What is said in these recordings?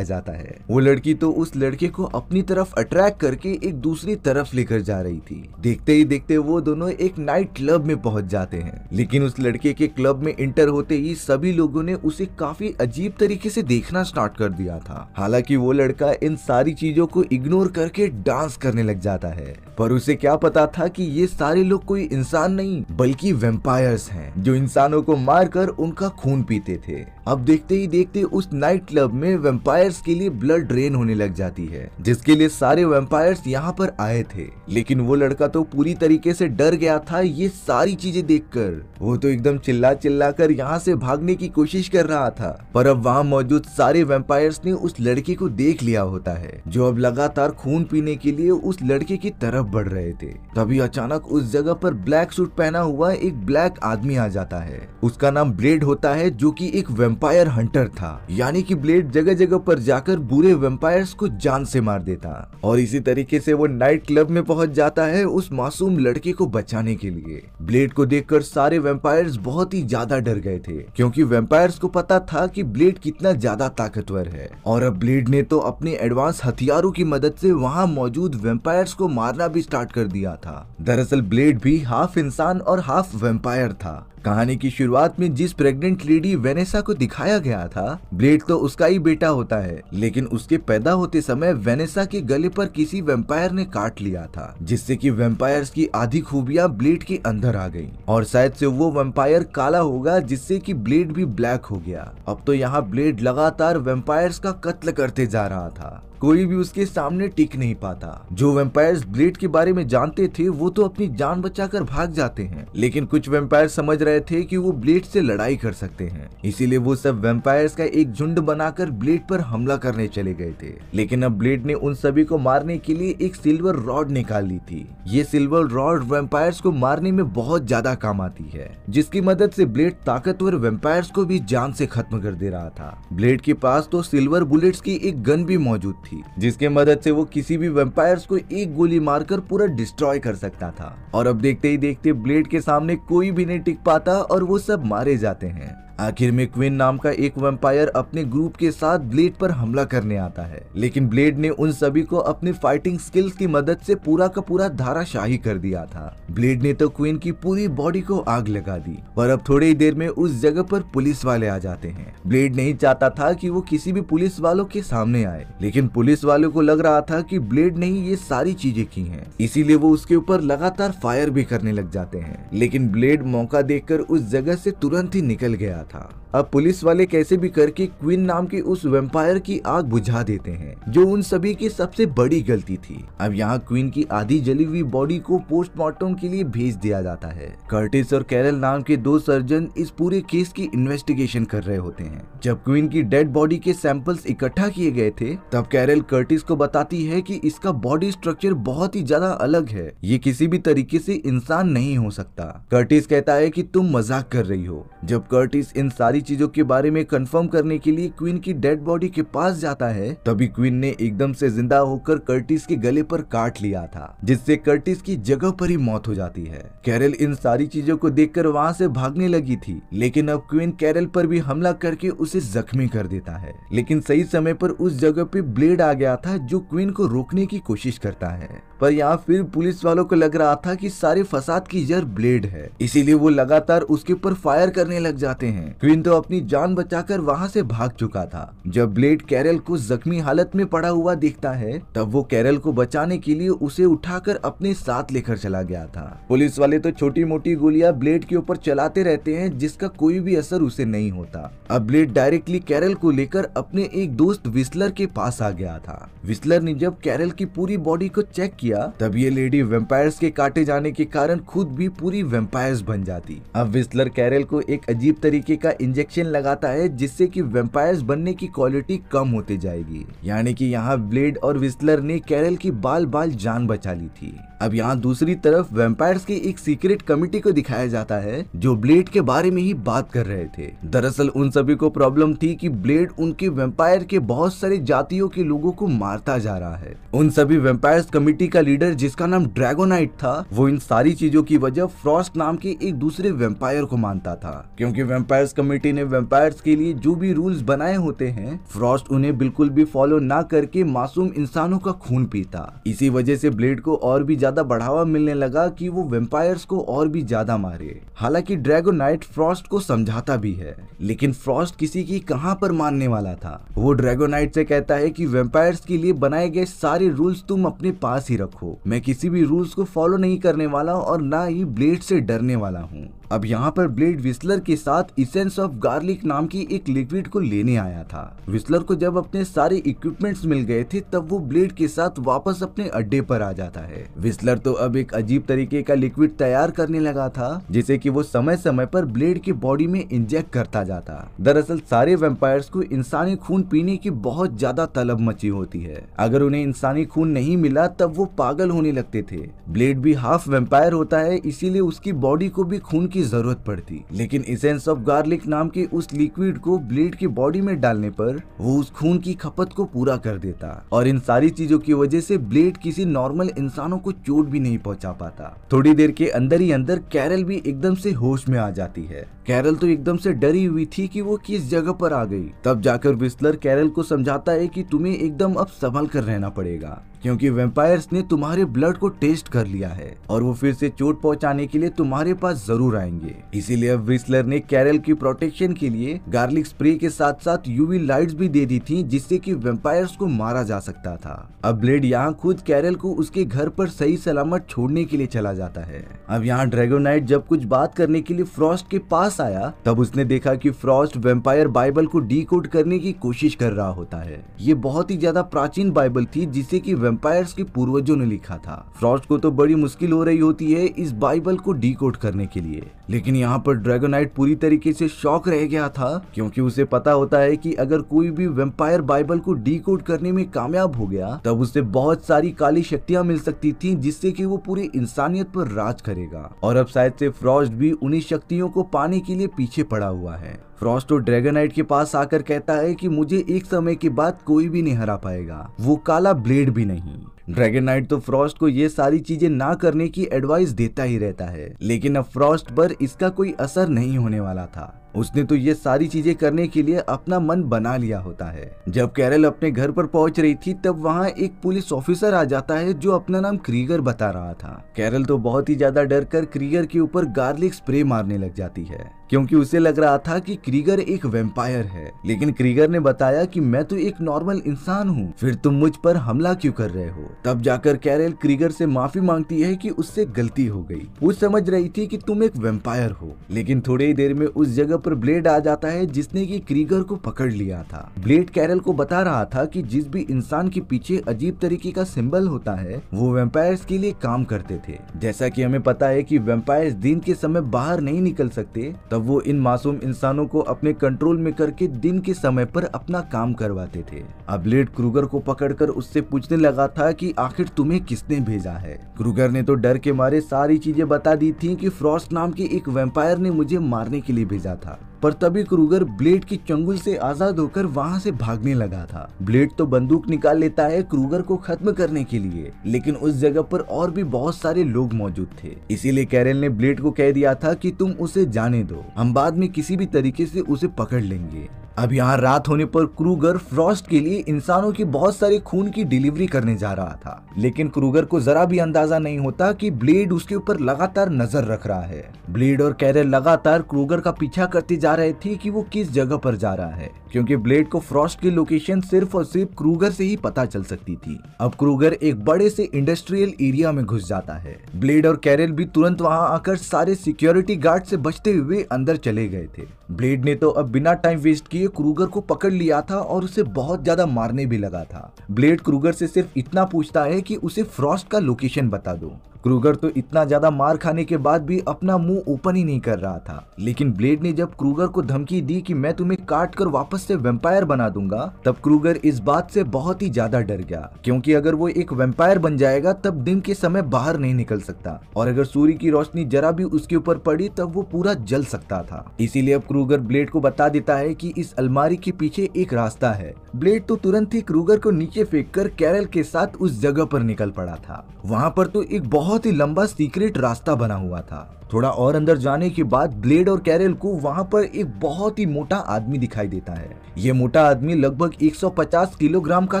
जाता है। वो लड़की तो उस लड़के को अपनी तरफ अट्रैक्ट करके एक दूसरी तरफ लेकर जा रही थी। देखते ही देखते वो दोनों एक नाइट क्लब में पहुंच जाते हैं, लेकिन उस लड़के के क्लब में इंटर होते ही सभी लोगों ने उसे काफी अजीब तरीके से देखना स्टार्ट कर दिया था। हालांकि वो लड़का इन सारी चीजों को इग्नोर करके डांस करने लग जाता है, पर उसे क्या पता था कि ये सारे लोग कोई इंसान नहीं बल्कि वेम्पायर्स हैं, जो इंसानों को मारकर उनका खून पीते थे। अब देखते ही देखते उस नाइट क्लब में वेम्पायर्स के लिए ब्लड ड्रेन होने लग जाती है, जिसके लिए सारे वेम्पायर्स यहाँ पर आए थे। लेकिन वो लड़का तो पूरी तरीके से डर गया था ये सारी चीजें देखकर। वो तो एकदम चिल्ला चिल्ला कर यहाँ से भागने की कोशिश कर रहा था, पर अब वहाँ मौजूद सारे वेम्पायर्स ने उस लड़के को देख लिया होता है, जो अब लगातार खून पीने के लिए उस लड़के की तरफ बढ़ रहे थे। तभी अचानक उस जगह पर ब्लैक सूट पहना हुआ एक ब्लैक आदमी आ जाता है। उसका नाम ब्लेड होता है, जो कि एक वेम्पायर हंटर था। यानी कि ब्लेड जगह जगह पर जाकर बुरे वेम्पायर्स को जान से मार देता, और इसी तरीके से वो नाइट क्लब में पहुंच जाता है उस मासूम लड़के को बचाने के लिए। ब्लेड को देखकर सारे वेम्पायर्स बहुत ही ज्यादा डर गए थे, क्योंकि वेम्पायर्स को पता था कि ब्लेड कितना ज्यादा ताकतवर है। और अब ब्लेड ने तो अपने एडवांस हथियारों की मदद से वहां मौजूद वेम्पायर्स को मारना भी स्टार्ट कर दिया था। दरअसल ब्लेड भी हाफ इंसान और हाफ वेम्पायर था। कहानी की शुरुआत में जिस प्रेग्नेंट लेडी वेनेसा को दिखाया गया था, ब्लेड तो उसका ही बेटा होता है, लेकिन उसके पैदा होते समय वेनेसा के गले पर किसी वेम्पायर ने काट लिया था, जिससे कि वेम्पायर्स की आधी खूबियां ब्लेड के अंदर आ गईं, और शायद से वो वेम्पायर काला होगा, जिससे कि ब्लेड भी ब्लैक हो गया। अब तो यहाँ ब्लेड लगातार वेम्पायर्स का कत्ल करते जा रहा था, कोई भी उसके सामने टिक नहीं पाता। जो वेम्पायर्स ब्लेड के बारे में जानते थे वो तो अपनी जान बचाकर भाग जाते हैं, लेकिन कुछ वेम्पायर समझ रहे थे कि वो ब्लेड से लड़ाई कर सकते हैं, इसीलिए वो सब वेम्पायर्स का एक झुंड बनाकर ब्लेड पर हमला करने चले गए थे। लेकिन अब ब्लेड ने उन सभी को मारने के लिए एक सिल्वर रॉड निकाल ली थी। ये सिल्वर रॉड वेम्पायर्स को मारने में बहुत ज्यादा काम आती है, जिसकी मदद से ब्लेड ताकतवर वेम्पायर्स को भी जान से खत्म कर दे रहा था। ब्लेड के पास तो सिल्वर बुलेट्स की एक गन भी मौजूद थी, जिसके मदद से वो किसी भी वेम्पायर्स को एक गोली मारकर पूरा डिस्ट्रॉय कर सकता था। और अब देखते ही देखते ब्लेड के सामने कोई भी नहीं टिक पाता और वो सब मारे जाते हैं। आखिर में क्वीन नाम का एक वेम्पायर अपने ग्रुप के साथ ब्लेड पर हमला करने आता है, लेकिन ब्लेड ने उन सभी को अपने फाइटिंग स्किल्स की मदद से पूरा का पूरा धाराशाही कर दिया था। ब्लेड ने तो क्वीन की पूरी बॉडी को आग लगा दी, पर अब थोड़ी ही देर में उस जगह पर पुलिस वाले आ जाते हैं। ब्लेड नहीं चाहता था कि वो किसी भी पुलिस वालों के सामने आए, लेकिन पुलिस वालों को लग रहा था कि ब्लेड ने ही ये सारी चीजें की हैं, इसीलिए वो उसके ऊपर लगातार फायर भी करने लग जाते हैं। लेकिन ब्लेड मौका देखकर उस जगह से तुरंत ही निकल गया था। अब पुलिस वाले कैसे भी करके क्वीन नाम के उस वेम्पायर की आग बुझा देते हैं, जो उन सभी की सबसे बड़ी गलती थी। अब यहाँ क्वीन की आधी जली हुई बॉडी को पोस्टमार्टम के लिए भेज दिया जाता है। कर्टिस और कैरल नाम के दो सर्जन इस पूरे केस की इन्वेस्टिगेशन कर रहे होते हैं। जब क्वीन की डेड बॉडी के सैंपल्स इकट्ठा किए गए थे, तब कैरल कर्टिस को बताती है कि इसका बॉडी स्ट्रक्चर बहुत ही ज्यादा अलग है, ये किसी भी तरीके से इंसान नहीं हो सकता। कर्टिस कहता है कि तुम मजाक कर रही हो। जब कर्टिस इन सारी चीजों के बारे में कंफर्म करने के लिए क्वीन की डेड बॉडी के पास जाता है, तभी क्वीन ने एकदम से जिंदा होकर कर्टिस के गले पर काट लिया था, जिससे कर्टिस की जगह पर ही मौत हो जाती है। कैरल इन सारी चीजों को देखकर वहां से भागने लगी थी, लेकिन अब क्वीन कैरल पर भी हमला करके उसे जख्मी कर देता है। लेकिन सही समय पर उस जगह पे ब्लेड आ गया था, जो क्वीन को रोकने की कोशिश करता है। पर यहाँ फिर पुलिस वालों को लग रहा था कि सारे फसाद की जड़ ब्लेड है, इसीलिए वो लगातार उसके ऊपर फायर करने लग जाते हैं। क्वीन तो अपनी जान बचाकर वहां से भाग चुका था। जब ब्लेड कैरल को जख्मी हालत में पड़ा हुआ देखता है, तब वो कैरल को बचाने के लिए उसे उठाकर अपने साथ लेकर चला गया था। पुलिस वाले तो छोटी मोटी गोलियां ब्लेड के ऊपर चलाते रहते हैं, जिसका कोई भी असर उसे नहीं होता। अब ब्लेड डायरेक्टली कैरल को लेकर अपने एक दोस्त विस्लर के पास आ गया था। विस्लर ने जब कैरल की पूरी बॉडी को चेक किया, तब ये लेडी वेम्पायर्स के काटे जाने के कारण खुद भी पूरी वेम्पायर्स बन जाती। अब विस्लर कैरल को एक अजीब तरीके का इंजेक्शन लगाता है, जिससे कि वेम्पायर्स बनने की क्वालिटी कम होती जाएगी। यानी कि यहाँ ब्लेड और विस्लर ने कैरल की बाल बाल जान बचा ली थी। अब यहाँ दूसरी तरफ वेम्पायर्स की एक सीक्रेट कमिटी को दिखाया जाता है, जो ब्लेड के बारे में ही बात कर रहे थे। दरअसल उन सभी को प्रॉब्लम थी कि ब्लेड उनके वेम्पायर के बहुत सारे जातियों के लोगों को मारता जा रहा है। उन सभी वेम्पायर्स कमिटी का लीडर जिसका नाम ड्रैगोनाइट था, वो इन सारी चीजों की वजह फ्रॉस्ट नाम के एक दूसरे वेम्पायर को मानता था, क्योंकि वेम्पायर्स कमेटी ने वेम्पायर्स के लिए जो भी रूल्स बनाए होते हैं, फ्रॉस्ट उन्हें बिल्कुल भी फॉलो ना करके मासूम इंसानों का खून पीता। इसी वजह से ब्लेड को और भी ज्यादा बढ़ावा मिलने लगा कि वो वेम्पायर्स को और भी ज्यादा मारे। हालांकि ड्रैगोनाइट फ्रॉस्ट को समझाता भी है, लेकिन फ्रॉस्ट किसी की कहां पर मानने वाला था। वो ड्रैगोनाइट से कहता है कि वेम्पायर्स के लिए बनाए गए सारे रूल्स तुम अपने पास ही रखो, मैं किसी भी रूल्स को फॉलो नहीं करने वाला और ना ही ब्लेड से डरने वाला हूँ। अब यहाँ पर ब्लेड विस्लर के साथ इसेंस ऑफ गार्लिक नाम की एक लिक्विड को लेने आया था। विस्लर को जब अपने सारे इक्विपमेंट्स मिल गए थे, तब वो ब्लेड के साथ वापस अपने अड्डे पर आ जाता है। विस्लर तो अब एक अजीब तरीके का लिक्विड तैयार करने लगा था, जिसे कि वो समय समय पर ब्लेड की बॉडी में इंजेक्ट करता जाता। दरअसल सारे वेम्पायर्स को इंसानी खून पीने की बहुत ज्यादा तलब मची होती है। अगर उन्हें इंसानी खून नहीं मिला तब वो पागल होने लगते थे। ब्लेड भी हाफ वेम्पायर होता है, इसीलिए उसकी बॉडी को भी खून की जरूरत पड़ती, लेकिन इसेंस ऑफ गार्लिक नाम के उस लिक्विड को ब्लेड की बॉडी में डालने पर वो उस खून की खपत को पूरा कर देता और इन सारी चीजों की वजह से ब्लेड किसी नॉर्मल इंसानों को चोट भी नहीं पहुंचा पाता। थोड़ी देर के अंदर ही अंदर कैरल भी एकदम से होश में आ जाती है। कैरल तो एकदम से डरी हुई थी कि वो किस जगह पर आ गई। तब जाकर विस्लर कैरल को समझाता है कि तुम्हें एकदम अब संभल कर रहना पड़ेगा, क्योंकि वेम्पायर्स ने तुम्हारे ब्लड को टेस्ट कर लिया है और वो फिर से चोट पहुंचाने के लिए तुम्हारे पास जरूर आएंगे। इसीलिए अब विस्लर ने कैरल की प्रोटेक्शन के लिए गार्लिक स्प्रे के साथ साथ यूवी लाइट्स भी दे दी थी, जिससे कि वेम्पायर्स को मारा जा सकता था। अब ब्लेड यहाँ खुद कैरल को उसके घर पर सही सलामत छोड़ने के लिए चला जाता है। अब यहाँ ड्रैगोनाइट जब कुछ बात करने के लिए फ्रॉस्ट के पास आया, तब उसने देखा कि फ्रॉस्ट वेम्पायर बाइबल को डीकोड करने की कोशिश कर रहा होता है। ये बहुत ही ज्यादा प्राचीन बाइबल थी, जिसे कि वेम्पायर्स के पूर्वजों ने लिखा था। फ्रॉस्ट को तो बड़ी मुश्किल हो रही होती है इस बाइबल को डीकोड करने के लिए, लेकिन यहाँ पर ड्रैगोनाइट पूरी तरीके से शॉक रह गया था, क्योंकि उसे पता होता है कि अगर कोई भी वेम्पायर बाइबल को डीकोड करने में कामयाब हो गया, तब उसे बहुत सारी काली शक्तियां मिल सकती थी, जिससे कि वो पूरी इंसानियत पर राज करेगा। और अब शायद से फ्रॉस्ट भी उन्हीं शक्तियों को पाने के लिए पीछे पड़ा हुआ है। फ्रॉस्ट तो ड्रैगोनाइट के पास आकर कहता है कि मुझे एक समय के बाद कोई भी नहीं हरा पाएगा, वो काला ब्लेड भी नहीं। ड्रैगोनाइट तो फ्रॉस्ट को ये सारी चीजें ना करने की एडवाइस देता ही रहता है, लेकिन अब फ्रॉस्ट पर इसका कोई असर नहीं होने वाला था। उसने तो ये सारी चीजें करने के लिए अपना मन बना लिया होता है। जब कैरल अपने घर पर पहुंच रही थी, तब वहां एक पुलिस ऑफिसर आ जाता है जो अपना नाम क्रीगर बता रहा था। कैरल तो बहुत ही ज्यादा डर कर क्रीगर के ऊपर गार्लिक स्प्रे मारने लग जाती है, क्योंकि उसे लग रहा था कि क्रीगर एक वेम्पायर है। लेकिन क्रीगर ने बताया कि मैं तो एक नॉर्मल इंसान हूँ, फिर तुम मुझ पर हमला क्यों कर रहे हो। तब जाकर कैरल क्रीगर से माफी मांगती है कि उससे गलती हो गई, वो समझ रही थी कि तुम एक वेम्पायर हो। लेकिन थोड़ी ही देर में उस जगह पर ब्लेड आ जाता है, जिसने कि क्रीगर को पकड़ लिया था। ब्लेड कैरल को बता रहा था कि जिस भी इंसान के पीछे अजीब तरीके का सिंबल होता है, वो वेम्पायर्स के लिए काम करते थे। जैसा कि हमें पता है कि वेम्पायर्स दिन के समय बाहर नहीं निकल सकते, तब वो इन मासूम इंसानों को अपने कंट्रोल में करके दिन के समय पर अपना काम करवाते थे। अब ब्लेड क्रूगर को पकड़कर उससे पूछने लगा था कि आखिर तुम्हें किसने भेजा है। क्रूगर ने तो डर के मारे सारी चीजें बता दी थी कि फ्रॉस्ट नाम के एक वेम्पायर ने मुझे मारने के लिए भेजा था। पर तभी क्रूगर ब्लेड की चंगुल से आजाद होकर वहां से भागने लगा था। ब्लेड तो बंदूक निकाल लेता है क्रूगर को खत्म करने के लिए, लेकिन उस जगह पर और भी बहुत सारे लोग मौजूद थे। इसीलिए कैरल ने ब्लेड को कह दिया था कि तुम उसे जाने दो, हम बाद में किसी भी तरीके से उसे पकड़ लेंगे। अब यहाँ रात होने पर क्रूगर फ्रॉस्ट के लिए इंसानों की बहुत सारे खून की डिलीवरी करने जा रहा था, लेकिन क्रूगर को जरा भी अंदाजा नहीं होता कि ब्लेड उसके ऊपर लगातार नजर रख रहा है। ब्लेड और कैरल लगातार क्रूगर का पीछा करते जा रहे थे कि वो किस जगह पर जा रहा है, क्योंकि ब्लेड को फ्रॉस्ट की लोकेशन सिर्फ और सिर्फ क्रूगर से ही पता चल सकती थी। अब क्रूगर एक बड़े से इंडस्ट्रियल एरिया में घुस जाता है। ब्लेड और कैरल भी तुरंत वहां आकर सारे सिक्योरिटी गार्ड से बचते हुए अंदर चले गए थे। ब्लेड ने तो अब बिना टाइम वेस्ट किए क्रूगर को पकड़ लिया था और उसे बहुत ज्यादा मारने भी लगा था। ब्लेड क्रूगर से सिर्फ इतना पूछता है कि उसे फ्रॉस्ट का लोकेशन बता दो। क्रूगर तो इतना ज्यादा मार खाने के बाद भी अपना मुंह ओपन ही नहीं कर रहा था, लेकिन ब्लेड ने जब क्रूगर को धमकी दी कि मैं तुम्हें काट कर वापस से वेम्पायर बना दूंगा, तब क्रूगर इस बात से बहुत ही ज्यादा डर गया, क्योंकि अगर वो एक वेम्पायर बन जाएगा तब दिन के समय बाहर नहीं निकल सकता, और अगर सूर्य की रोशनी जरा भी उसके ऊपर पड़ी तब वो पूरा जल सकता था। इसीलिए अब क्रूगर ब्लेड को बता देता है कि इस अलमारी के पीछे एक रास्ता है, ब्लेड तो तुरंत ही क्रूगर को नीचे फेंककर कैरल के साथ उस जगह पर निकल पड़ा था। वहाँ पर तो एक बहुत ही लंबा सीक्रेट रास्ता बना हुआ था। थोड़ा और अंदर जाने के बाद ब्लेड और कैरल को वहाँ पर एक बहुत ही मोटा आदमी दिखाई देता है। ये मोटा आदमी लगभग 150 किलोग्राम का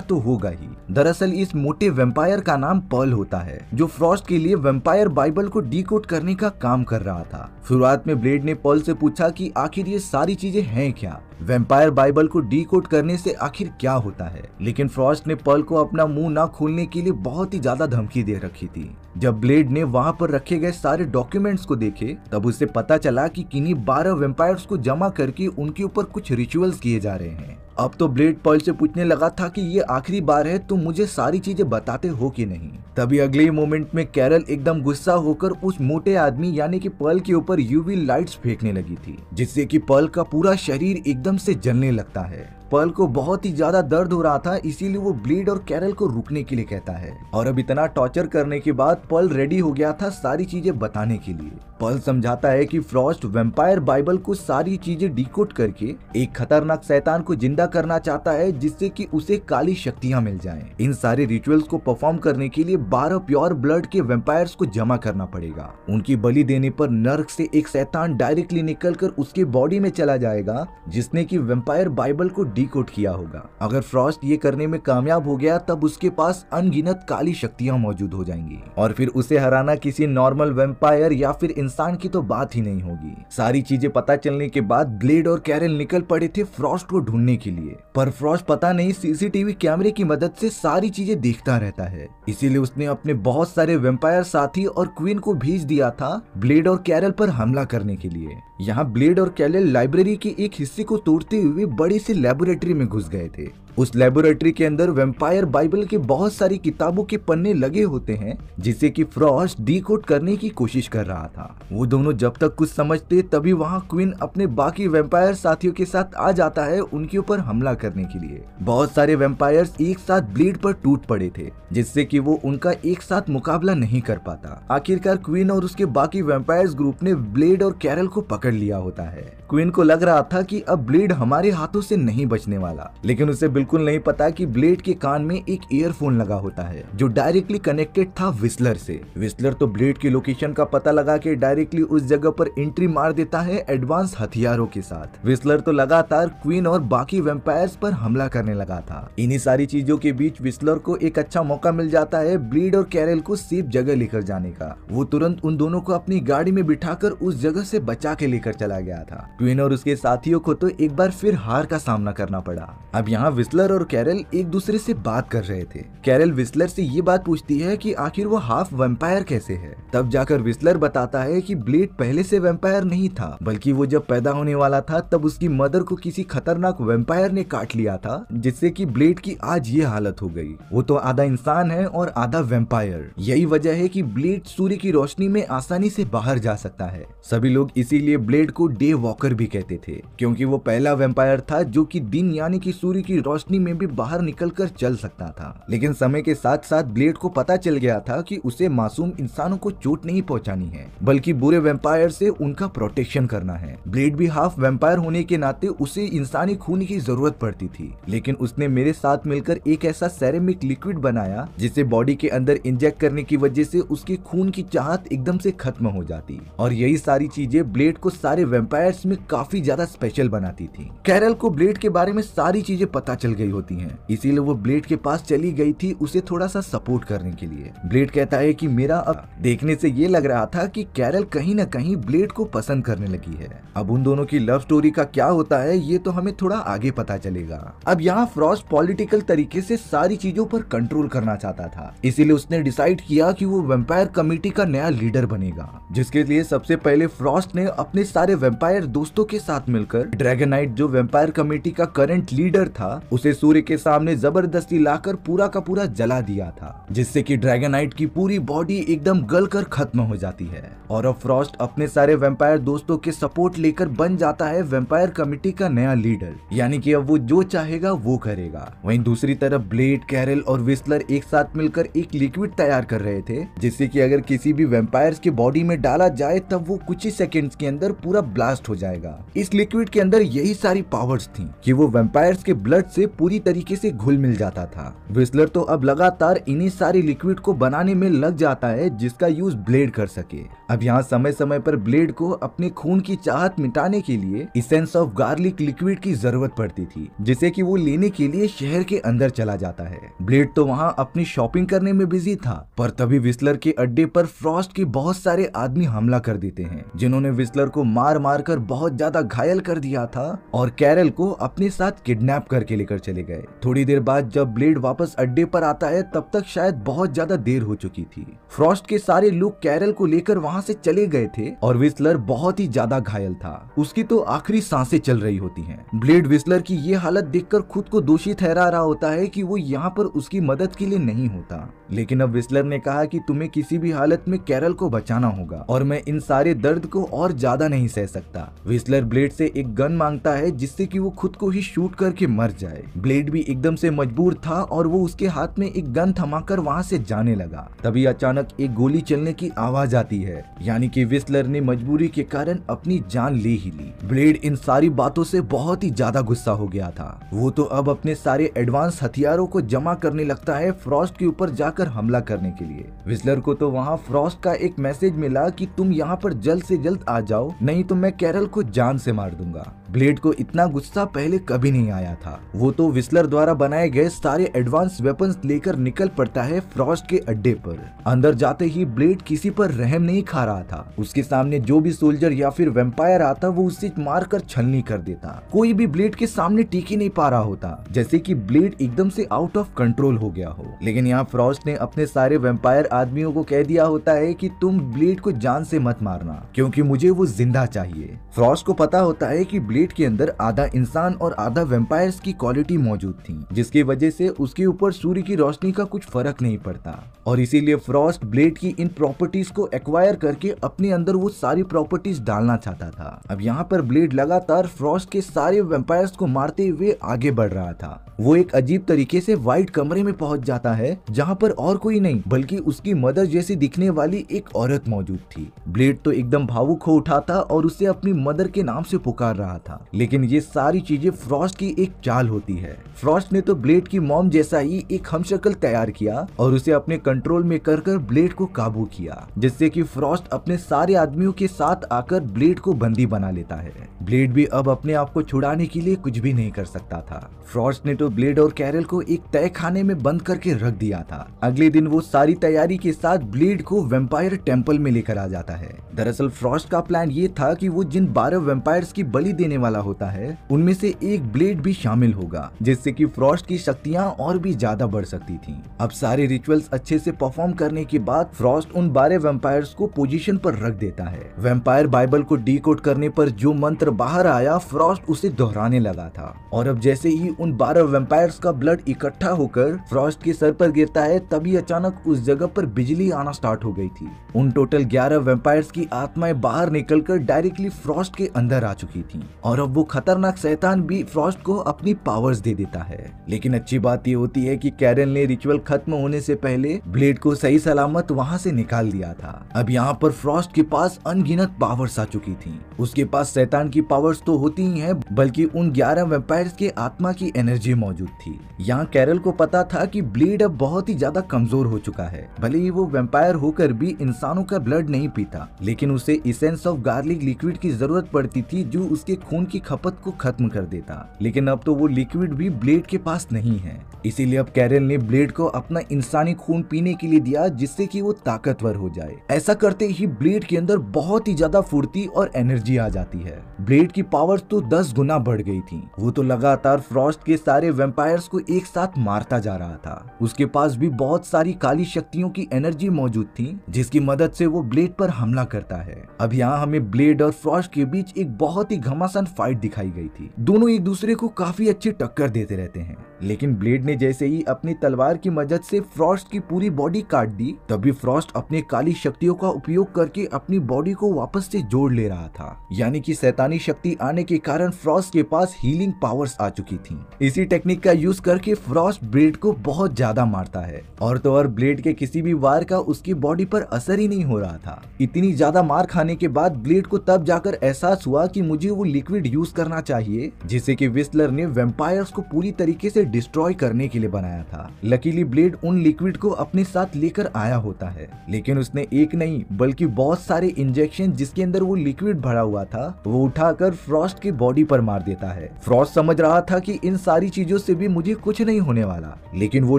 तो होगा ही। दरअसल इस मोटे वेम्पायर का नाम पर्ल होता है, जो फ्रॉस्ट के लिए वेम्पायर बाइबल को डीकोड करने का काम कर रहा था। शुरुआत में ब्लेड ने पर्ल से पूछा कि आखिर ये सारी चीजें हैं क्या, वेम्पायर बाइबल को डीकोड करने से आखिर क्या होता है। लेकिन फ्रॉस्ट ने पर्ल को अपना मुंह ना खोलने के लिए बहुत ही ज्यादा धमकी दे रखी थी। जब ब्लेड ने वहाँ पर रखे गए सारे डॉक्यूमेंट्स को देखे तब उसे पता चला कि किन्हीं 12 वेम्पायर्स को जमा करके उनके ऊपर कुछ रिचुअल्स किए जा रहे हैं। अब तो ब्लेड पर्ल से पूछने लगा था कि ये आखिरी बार है, तुम मुझे सारी चीजें बताते हो कि नहीं। तभी अगले मोमेंट में कैरल एकदम गुस्सा होकर उस मोटे आदमी यानी कि पर्ल के ऊपर यूवी लाइट्स फेंकने लगी थी, जिससे कि पर्ल का पूरा शरीर एकदम से जलने लगता है। पर्ल को बहुत ही ज्यादा दर्द हो रहा था, इसीलिए वो ब्लेड और कैरल को रुकने के लिए कहता है। और अब इतना टॉर्चर करने के बाद पर्ल रेडी हो गया था सारी चीजें बताने के लिए। पर्ल समझाता है कि फ्रॉस्ट वेम्पायर बाइबल को सारी चीजें डिकोड करके एक खतरनाक शैतान को जिंदा करना चाहता है, जिससे कि उसे काली शक्तियां मिल जाएं। इन सारे रिचुअल्स को परफॉर्म करने के लिए 12 प्योर ब्लड के वेम्पायर्स को जमा करना पड़ेगा। उनकी बलि देने पर नर्क से एक शैतान डायरेक्टली निकलकर उसके बॉडी में चला जाएगा, जिसने कि वेम्पायर बाइबल को डीकोड किया होगा। अगर फ्रॉस्ट ये करने में कामयाब हो गया तब उसके पास अनगिनत काली शक्तियां मौजूद हो जाएंगी और फिर उसे हराना किसी नॉर्मल वेम्पायर या फिर इंसान की तो बात ही नहीं होगी। सारी चीजें पता चलने के बाद ब्लेड और कैरल निकल पड़े थे फ्रॉस्ट को ढूंढने के लिए, पर फ्रॉस्ट पता नहीं सीसीटीवी कैमरे की मदद से सारी चीजें देखता रहता है, इसीलिए उसने अपने बहुत सारे वेम्पायर साथी और क्वीन को भेज दिया था ब्लेड और कैरल पर हमला करने के लिए। यहाँ ब्लेड और कैरल लाइब्रेरी के एक हिस्से को तोड़ते हुए बड़ी सी लेबोरेटरी में घुस गए थे। उस लेबोरेटरी के अंदर वेम्पायर बाइबल के बहुत सारी किताबों के पन्ने लगे होते हैं, जिसे कि फ्रॉस्ट डीकोड करने की कोशिश कर रहा था। वो दोनों जब तक कुछ समझते तभी वहाँ क्वीन अपने बाकी वेम्पायर साथियों के साथ आ जाता है उनके ऊपर हमला करने के लिए। बहुत सारे वेम्पायर्स एक साथ ब्लेड पर टूट पड़े थे, जिससे कि वो उनका एक साथ मुकाबला नहीं कर पाता। आखिरकार क्वीन और उसके बाकी वेम्पायर्स ग्रुप ने ब्लेड और कैरल को पकड़ लिया होता है। क्वीन को लग रहा था कि अब ब्लेड हमारे हाथों से नहीं बचने वाला, लेकिन उसे बिल्कुल नहीं पता कि ब्लेड के कान में एक ईयरफोन लगा होता है जो डायरेक्टली कनेक्टेड था विस्लर से। विस्लर तो ब्लेड की लोकेशन का पता लगा के डायरेक्टली उस जगह पर एंट्री मार देता है एडवांस हथियारों के साथ। विस्लर तो लगातार क्वीन और बाकी वेम्पायर्स पर हमला करने लगा था। इन्हीं सारी चीजों के बीच विस्लर को एक अच्छा मौका मिल जाता है ब्लेड और कैरल को सेफ जगह लेकर जाने का। वो तुरंत उन दोनों को अपनी गाड़ी में बिठाकर उस जगह से बचा के लेकर चला गया था। क्वीन और उसके साथियों को तो एक बार फिर हार का सामना करना पड़ा। अब यहाँ विस्लर और कैरल एक दूसरे से बात कर रहे थे। कैरल विस्लर से ये बात पूछती है कि आखिर वो हाफ वेम्पायर कैसे है। तब जाकर विस्लर बताता है कि ब्लेड पहले से वेम्पायर नहीं था, बल्कि वो जब पैदा होने वाला था तब उसकी मदर को किसी खतरनाक वेम्पायर ने काट लिया था, जिससे कि ब्लेड की आज ये हालत हो गई। वो तो आधा इंसान है और आधा वेम्पायर। यही वजह है कि ब्लेड सूर्य की रोशनी में आसानी से बाहर जा सकता है। सभी लोग इसीलिए ब्लेड को डे वॉकर भी कहते थे, क्योंकि वो पहला वेम्पायर था जो कि दिन यानी कि सूर्य की रोशनी में भी बाहर निकलकर चल सकता था। लेकिन समय के साथ साथ ब्लेड को पता चल गया था कि उसे मासूम इंसानों को चोट नहीं पहुंचानी है, बल्कि बुरे वेम्पायर से उनका प्रोटेक्शन करना है। ब्लेड भी हाफ वेम्पायर होने के नाते उसे इंसानी खून की जरूरत पड़ती थी, लेकिन उसने मेरे साथ मिलकर एक ऐसा सेरेमिक लिक्विड बनाया जिसे बॉडी के अंदर इंजेक्ट करने की वजह से उसके खून की चाहत एकदम से खत्म हो जाती, और यही सारी चीजें ब्लेड को सारे वेम्पायर्स में काफी ज्यादा स्पेशल बनाती थी। कैरल को ब्लेड के बारे में सारी चीजें पता चल गई होती हैं, इसीलिए वो ब्लेड के पास चली गई थी उसे थोड़ा सा सपोर्ट करने के लिए। ब्लेड कहता है कि मेरा अब देखने से ये लग रहा था कि कैरल कहीं न कहीं ब्लेड को पसंद करने लगी है। अब उन दोनों की लव स्टोरी का क्या होता है ये तो हमें थोड़ा आगे पता चलेगा। अब यहाँ फ्रॉस्ट पॉलिटिकल तरीके से सारी चीजों पर कंट्रोल करना चाहता था, इसीलिए उसने डिसाइड किया कि वो वेम्पायर कमेटी का नया लीडर बनेगा, जिसके लिए सबसे पहले फ्रॉस्ट ने अपने सारे वेम्पायर दोस्तों के साथ मिलकर ड्रैगनाइट जो वेम्पायर कमेटी का करंट लीडर था उसे सूर्य के सामने जबरदस्ती लाकर पूरा का पूरा जला दिया था, जिससे कि ड्रैगनाइट की पूरी बॉडी एकदम गलकर खत्म हो जाती है। और अब फ्रॉस्ट अपने सारे वेम्पायर दोस्तों के सपोर्ट लेकर बन जाता है वेम्पायर कमेटी का नया लीडर, यानी कि अब वो जो चाहेगा वो करेगा। वहीं दूसरी तरफ ब्लेड, कैरल और विस्लर एक साथ मिलकर एक लिक्विड तैयार कर रहे थे, जिससे कि अगर किसी भी वेम्पायर्स के बॉडी में डाला जाए तब वो कुछ ही सेकंड्स के अंदर पूरा ब्लास्ट हो जाएगा जाएगा। इस लिक्विड के अंदर यही सारी पावर्स थी कि वो वैम्पायर्स के ब्लड से पूरी तरीके से घुल मिल जाता था। व्हिसलर तो अब लगातार इन्हीं सारी लिक्विड को बनाने में लग जाता है जिसका यूज ब्लेड कर सके। अब यहाँ समय समय पर ब्लेड को अपने खून की चाहत मिटाने के लिए एसेंस ऑफ गार्लिक लिक्विड की जरूरत पड़ती थी, जिसे कि वो लेने के लिए शहर के अंदर चला जाता है। ब्लेड तो वहाँ अपनी शॉपिंग करने में बिजी था, पर तभी व्हिसलर के अड्डे पर फ्रॉस्ट के बहुत सारे आदमी हमला कर देते हैं, जिन्होंने व्हिसलर को मार मार कर बहुत ज्यादा घायल कर दिया था और कैरल को अपने साथ किडनैप करके लेकर चले गए। थोड़ी देर बाद जब ब्लेड वापस अड्डे पर आता है तब तक शायद बहुत ज्यादा देर हो चुकी थी। फ्रॉस्ट के सारे लोग कैरल को लेकर वहाँ से चले गए थे और व्हिसलर बहुत ही ज्यादा घायल था। उसकी तो आखिरी सांसें चल रही होती हैं। ब्लेड व्हिसलर की ये हालत देखकर खुद को दोषी ठहरा रहा होता है कि वो यहाँ पर उसकी मदद के लिए नहीं होता, लेकिन अब व्हिसलर ने कहा कि तुम्हें किसी भी हालत में कैरल को बचाना होगा और मैं इन सारे दर्द को और ज्यादा नहीं सह सकता। व्हिसलर ब्लेड से एक गन मांगता है जिससे कि वो खुद को ही शूट करके मर जाए। ब्लेड भी एकदम से मजबूर था और वो उसके हाथ में एक गन थमाकर वहाँ से जाने लगा। तभी अचानक एक गोली चलने की आवाज आती है, यानी कि व्हिसलर ने मजबूरी के कारण अपनी जान ले ही ली। ब्लेड इन सारी बातों से बहुत ही ज्यादा गुस्सा हो गया था। वो तो अब अपने सारे एडवांस हथियारों को जमा करने लगता है फ्रॉस्ट के ऊपर जाकर हमला करने के लिए। व्हिसलर को तो वहाँ फ्रॉस्ट का एक मैसेज मिला कि तुम यहाँ पर जल्द से जल्द आ जाओ, नहीं तो मैं कैरल को जान से मार दूंगा। ब्लेड को इतना गुस्सा पहले कभी नहीं आया था। वो तो व्हिसलर द्वारा बनाए गए सारे एडवांस वेपन्स लेकर निकल पड़ता है फ्रॉस्ट के अड्डे पर। अंदर जाते ही ब्लेड किसी पर रहम नहीं खा रहा था। उसके सामने जो भी सोल्जर या फिर वेम्पायर आता वो उसे मार कर छलनी कर देता। कोई भी ब्लेड के सामने टिक ही नहीं पा रहा होता, जैसे कि ब्लेड एकदम से आउट ऑफ कंट्रोल हो गया हो। लेकिन यहाँ फ्रॉस्ट ने अपने सारे वेम्पायर आदमियों को कह दिया होता है कि तुम ब्लेड को जान से मत मारना, क्योंकि मुझे वो जिंदा चाहिए। फ्रॉस्ट को पता होता है कि ब्लेड के अंदर आधा इंसान और आधा वेम्पायर्स की क्वालिटी मौजूद थी, जिसकी वजह से उसके ऊपर सूर्य की रोशनी का कुछ फर्क नहीं पड़ता, और इसीलिए फ्रॉस्ट ब्लेड की इन प्रॉपर्टीज को एक्वायर करके अपने अंदर वो सारी प्रॉपर्टीज डालना चाहता था। अब यहाँ पर ब्लेड लगातार फ्रॉस्ट के सारे वेम्पायर्स को मारते हुए आगे बढ़ रहा था। वो एक अजीब तरीके से व्हाइट कमरे में पहुंच जाता है जहाँ पर और कोई नहीं बल्कि उसकी मदर जैसी दिखने वाली एक औरत मौजूद थी। ब्लेड तो एकदम भावुक हो उठा था और उसे अपनी मदर के नाम से पुकार रहा था, लेकिन ये सारी चीजें फ्रॉस्ट की एक चाल होती है। फ्रॉस्ट ने तो ब्लेड की मॉम जैसा ही एक हमशक्ल तैयार किया और उसे अपने कंट्रोल में कर ब्लेड को काबू किया, जिससे कि फ्रॉस्ट अपने सारे आदमियों के साथ आकर ब्लेड को बंदी बना लेता है। ब्लेड भी अब अपने आप को छुड़ाने के लिए कुछ भी नहीं कर सकता था। फ्रॉस्ट ने तो ब्लेड और कैरल को एक तय खाने में बंद करके रख दिया था। अगले दिन वो सारी तैयारी के साथ ब्लेड को वेम्पायर टेम्पल में लेकर आ जाता है। दरअसल फ्रॉस्ट का प्लान ये था कि वो जिन 12 वेम्पायर्स की बलि देने वाला होता है उनमें से एक ब्लेड भी शामिल होगा, जिससे कि फ्रॉस्ट की शक्तियां और भी ज्यादा बढ़ सकती थी। अब सारे रिचुअल्स अच्छे से परफॉर्म करने के बाद फ्रॉस्ट उन 12 वेम्पायर्स को पोजीशन पर रख देता है। वेम्पायर बाइबल को डीकोड करने पर जो मंत्र बाहर आया फ्रॉस्ट उसे दोहराने लगा था, और अब जैसे ही उन 12 वेम्पायर्स का ब्लड इकट्ठा होकर फ्रॉस्ट के सर पर गिरता है तभी अचानक उस जगह पर बिजली आना स्टार्ट हो गई थी। उन टोटल 11 वेम्पायर्स की आत्माएं बाहर निकलकर डायरेक्टली फ्रॉस्ट के अंदर आ चुकी थी, और अब वो खतरनाक शैतान भी फ्रॉस्ट को अपनी पावर्स दे देता है। लेकिन अच्छी बात ये होती है कि कैरल ने रिचुअल खत्म होने से पहले ब्लेड को सही सलामत वहाँ से निकाल दिया था। अब यहाँ पर फ्रॉस्ट के पास अनगिनत पावर्स आ चुकी थी। उसके पास शैतान की पावर्स तो होती ही हैं, बल्कि उन 11 वेम्पायर्स के आत्मा की एनर्जी मौजूद थी। यहाँ कैरल को पता था कि ब्लेड अब बहुत ही ज्यादा कमजोर हो चुका है। भले ही वो वेम्पायर होकर भी इंसानों का ब्लड नहीं पीता, लेकिन उसे एसेंस ऑफ गार्लिक लिक्विड की जरूरत पड़ती थी जो उसके खून की खपत को खत्म कर देता। लेकिन अब तो वो लिक्विड भी ब्लेड के पास नहीं है, इसीलिए अब कैरल ने ब्लेड को अपना इंसानी खून पीने के लिए दिया, जिससे कि वो ताकतवर हो जाए। ऐसा करते ही ब्लेड के अंदर बहुत ही ज्यादा फुर्ती और एनर्जी आ जाती है। ब्लेड की पावर तो 10 गुना बढ़ गई थी। वो तो लगातार फ्रॉस्ट के सारे वेम्पायर्स को एक साथ मारता जा रहा था। उसके पास भी बहुत सारी काली शक्तियों की एनर्जी मौजूद थी, जिसकी मदद से वो ब्लेड पर हमला करता है। अब यहाँ हमें ब्लेड और फ्रॉस्ट के बीच एक बहुत ही घमासान आलीशान फाइट दिखाई गई थी। दोनों एक दूसरे को काफी अच्छी टक्कर देते रहते हैं, लेकिन ब्लेड ने जैसे ही अपनी तलवार की मदद से फ्रॉस्ट की पूरी बॉडी काट दी, तभी फ्रॉस्ट अपने काली शक्तियों का उपयोग करके अपनी बॉडी को वापस से जोड़ ले रहा था। यानी कि शैतानी शक्ति आने के कारण फ्रॉस्ट के पास हीलिंग पावर्स आ चुकी थी। इसी टेक्निक का यूज करके फ्रॉस्ट ब्लेड को बहुत ज्यादा मारता है, और तो और ब्लेड के किसी भी वार का उसकी बॉडी पर असर ही नहीं हो रहा था। इतनी ज्यादा मार खाने के बाद ब्लेड को तब जाकर एहसास हुआ कि मुझे वो लिक्विड यूज करना चाहिए जिसे कि व्हिstler ने वैम्पायर्स को पूरी तरीके से डिस्ट्रॉय करने के लिए बनाया था। लकीली ब्लेड उन लिक्विड को अपने साथ लेकर आया होता है, लेकिन उसने एक नहीं बल्कि बहुत सारे इंजेक्शन जिसके अंदर वो लिक्विड भरा हुआ था वो उठाकर फ्रॉस्ट की बॉडी पर मार देता है। फ्रॉस्ट समझ रहा था कि इन सारी चीजों से भी मुझे कुछ नहीं होने वाला, लेकिन वो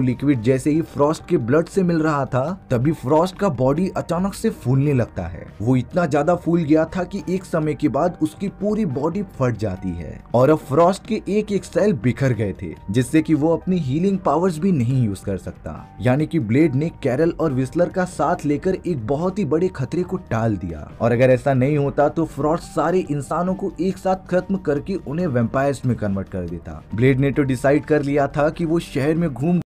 लिक्विड जैसे ही फ्रॉस्ट के ब्लड से मिल रहा था तभी फ्रॉस्ट का बॉडी अचानक से फूलने लगता है। वो इतना ज्यादा फूल गया था कि एक समय के बाद उसकी पूरी बॉडी फट जाती है और अब फ्रॉस्ट के एक एक सेल बिखर गए थे, जिससे कि वो अपनी हीलिंग पावर्स भी नहीं यूज कर सकता। यानी कि ब्लेड ने कैरल और व्हिstler का साथ लेकर एक बहुत ही बड़े खतरे को टाल दिया, और अगर ऐसा नहीं होता तो फ्रॉस्ट सारे इंसानों को एक साथ खत्म करके उन्हें वैम्पायर्स में कन्वर्ट कर देता। ब्लेड ने तो डिसाइड कर लिया था कि वो शहर में घूम